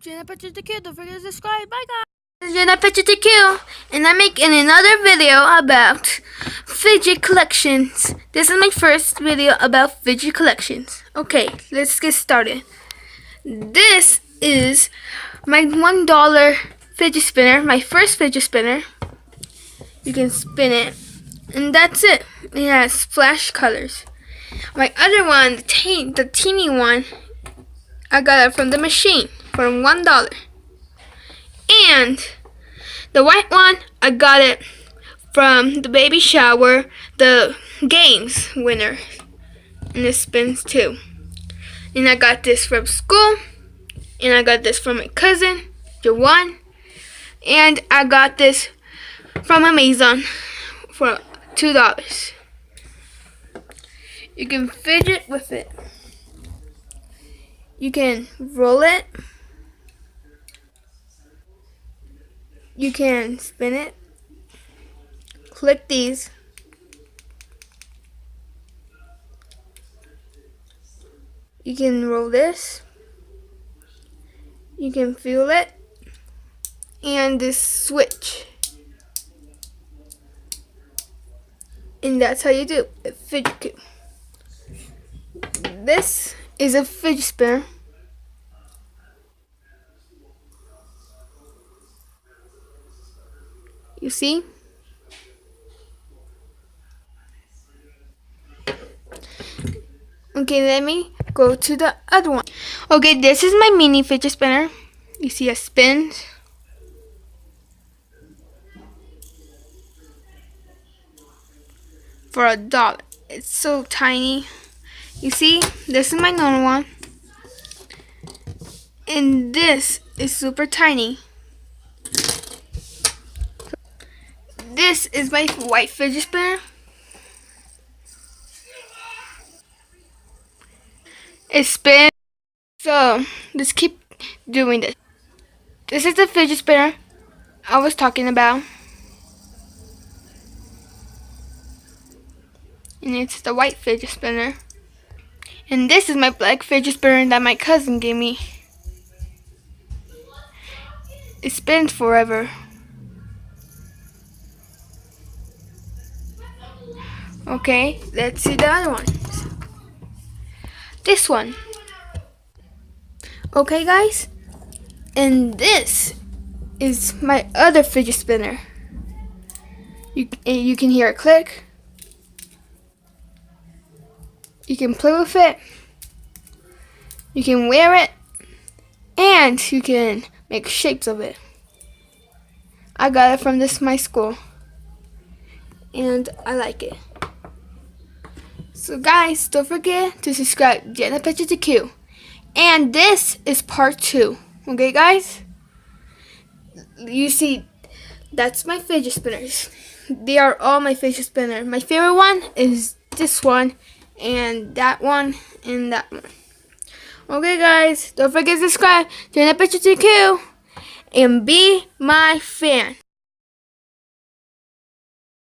Fidget, don't forget to subscribe. Bye guys. This is Fidget, and I'm making another video about fidget collections. This is my first video about fidget collections. Okay, let's get started. This is my $1 fidget spinner, my first fidget spinner. You can spin it, and that's it. It has flash colors. My other one, the teeny one, I got it from the machine for $1. And the white one, I got it from the baby shower, the games winner. And it spins too. And I got this from school. And I got this from my cousin, Jawan. And I got this from Amazon for $2. You can fidget with it. You can roll it. You can spin it. Click these. You can roll this. You can feel it. And this switch. And that's how you do a fidget cube. This is a fidget spinner. You see? Okay, let me go to the other one. Okay, this is my mini fidget spinner. You see it spins. For $1. It's so tiny. You see, this is my normal one. And this is super tiny. This is my white fidget spinner. It spins. So, let's keep doing this. This is the fidget spinner I was talking about. And it's the white fidget spinner. And this is my black fidget spinner that my cousin gave me. It spins forever. Okay, let's see the other ones. This one. Okay guys, and this is my other fidget spinner. You can hear it click. You can play with it. You can wear it. And you can make shapes of it. I got it from my school. And I like it. So guys, don't forget to subscribe to Fidget Q. And this is part 2. Okay guys? You see, that's my fidget spinners. They are all my fidget spinners. My favorite one is this one, and that one, and that one. Okay guys, don't forget to subscribe to Fidget Q. And be my fan.